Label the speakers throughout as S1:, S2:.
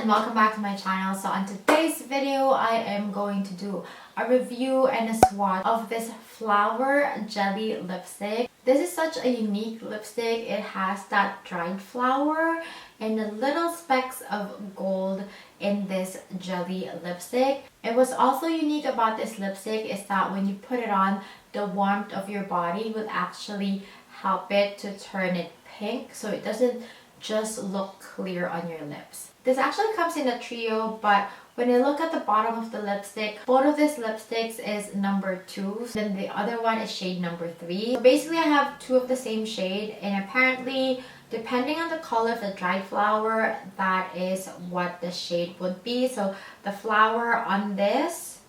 S1: and welcome back to my channel. So on today's video, I am going to do a review and a swatch of this flower jelly lipstick. This is such a unique lipstick. It has that dried flower and the little specks of gold in this jelly lipstick. And what's also unique about this lipstick is that when you put it on, the warmth of your body will actually help it to turn it pink, so it doesn't just look clear on your lips. This actually comes in a trio, but when I look at the bottom of the lipstick, both of these lipsticks is number 2, then the other one is shade number 3. So basically I have two of the same shade, and apparently depending on the color of the dried flower, that is what the shade would be. So the flower on this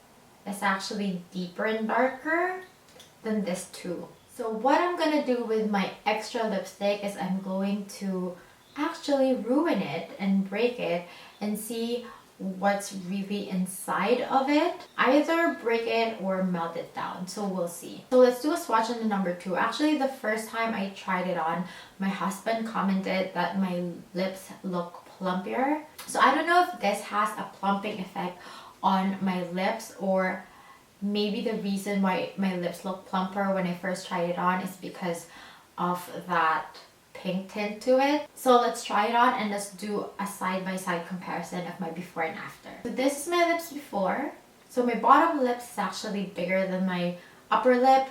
S1: is actually deeper and darker than this too. So what I'm gonna do with my extra lipstick is I'm going to actually ruin it and break it and see what's really inside of it. Either break it or melt it down, so we'll see. So let's do a swatch on the number 2. Actually, the first time I tried it on, my husband commented that my lips look plumpier. So I don't know if this has a plumping effect on my lips, or maybe the reason why my lips look plumper when I first tried it on is because of that pink tint to it. So let's try it on and let's do a side-by-side comparison of my before and after. So this is my lips before. So my bottom lip is actually bigger than my upper lip.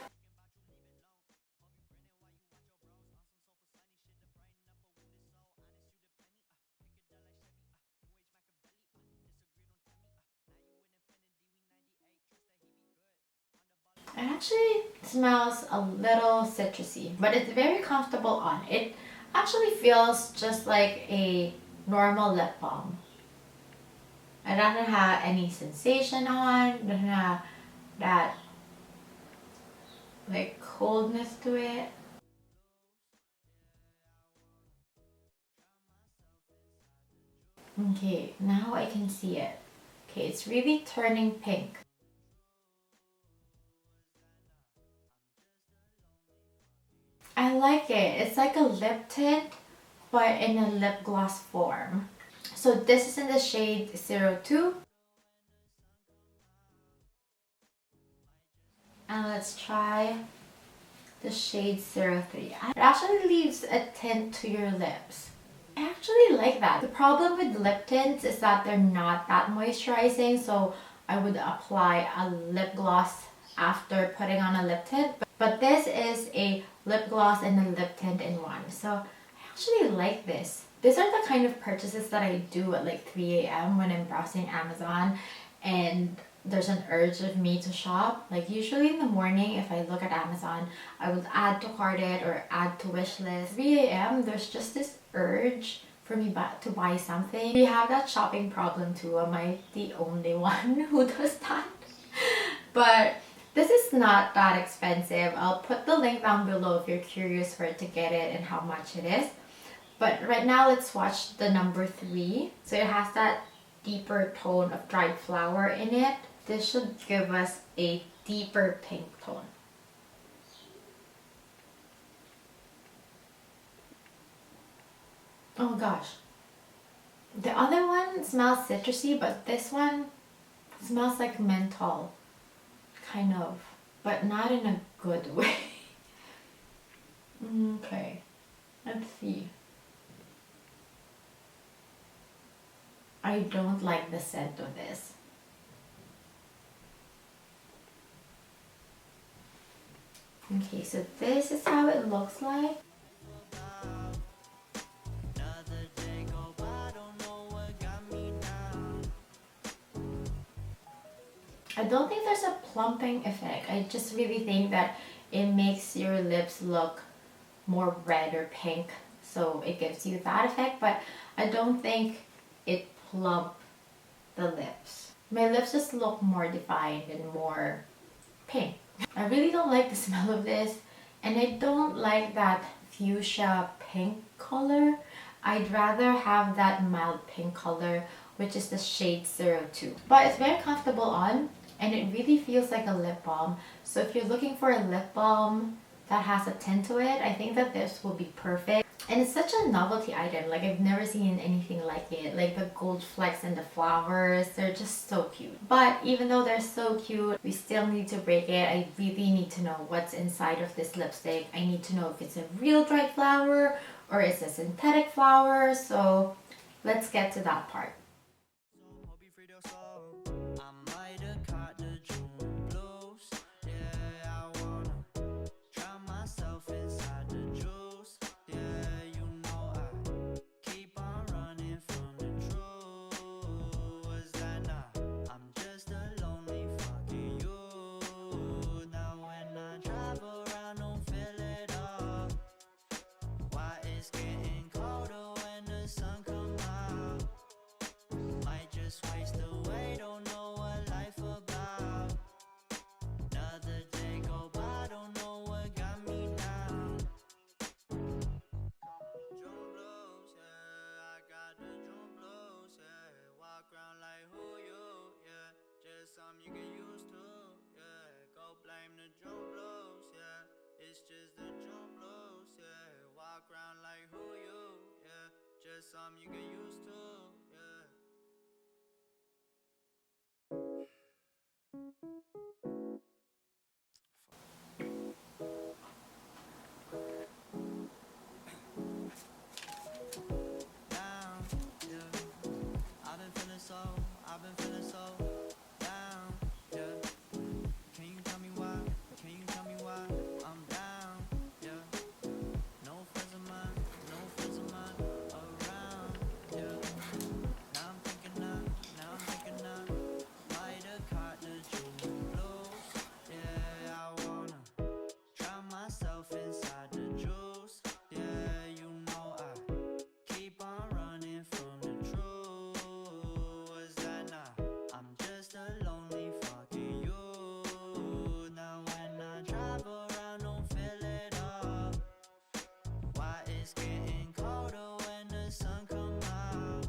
S1: It actually smells a little citrusy, but it's very comfortable on. It actually feels just like a normal lip balm. It doesn't have any sensation on, doesn't have that like coldness to it. Okay, now I can see it. Okay, it's really turning pink. I like it. It's like a lip tint, but in a lip gloss form. So this is in the shade 02. And let's try the shade 03. It actually leaves a tint to your lips. I actually like that. The problem with lip tints is that they're not that moisturizing, so I would apply a lip gloss after putting on a lip tint. But this is a lip gloss and a lip tint in one. So I actually like this. These are the kind of purchases that I do at like 3 a.m. when I'm browsing Amazon and there's an urge of me to shop. Like usually in the morning, if I look at Amazon, I would add to cart it or add to wish list. 3 a.m. there's just this urge for me to buy something. We have that shopping problem too. Am I the only one who does that? But this is not that expensive. I'll put the link down below if you're curious where to get it and how much it is. But right now, let's swatch the number 3. So it has that deeper tone of dried flower in it. This should give us a deeper pink tone. Oh gosh. The other one smells citrusy, but this one smells like menthol. Kind of, but not in a good way. Okay, let's see. I don't like the scent of this. Okay, so this is how it looks like. I don't think there's a plumping effect. I just really think that it makes your lips look more red or pink, so it gives you that effect, but I don't think it plump the lips. My lips just look more defined and more pink. I really don't like the smell of this, and I don't like that fuchsia pink color. I'd rather have that mild pink color, which is the shade 02. But it's very comfortable on, and it really feels like a lip balm. So if you're looking for a lip balm that has a tint to it, I think that this will be perfect. And it's such a novelty item. Like, I've never seen anything like it. Like the gold flecks and the flowers, they're just so cute. But even though they're so cute, we still need to break it. I really need to know what's inside of this lipstick. I need to know if it's a real dried flower or it's a synthetic flower. So let's get to that part.
S2: You get used to, yeah. Go blame the drum blows, yeah. It's just the drum blows, yeah. Walk around like who you, yeah. Just something you get used to, yeah. Down, yeah. I've been feeling so down, yeah. Can you tell me why? Can you tell me why I'm down? Yeah. No friends of mine around. Yeah. Now I'm thinking might have caught the June blues. Yeah, I wanna drown myself inside the juice. Yeah, you know I keep on running from the truth. Was that not? I'm just a lonely fucking you. Now when I drive around, don't feel it all. Why it's getting colder when the sun come out.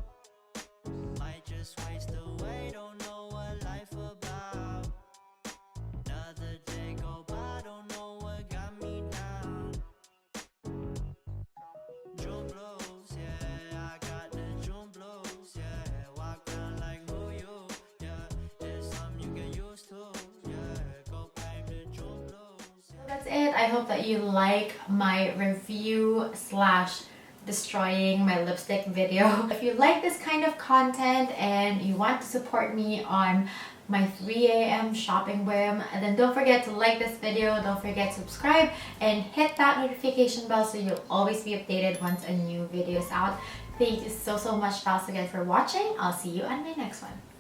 S2: Might just waste away, don't know what life about. Another day go by, don't know what got me down. June blues, yeah, I got the June blues, yeah. Walk around like who you, yeah. There's something you get used to, yeah. Go blame the June blues, yeah.
S1: That's it. I hope that you like my review slash destroying my lipstick video. If you like this kind of content and you want to support me on my 3 a.m. shopping whim, then don't forget to like this video, don't forget to subscribe and hit that notification bell so you'll always be updated once a new video is out. Thank you so much, pals, again for watching. I'll see you on my next one.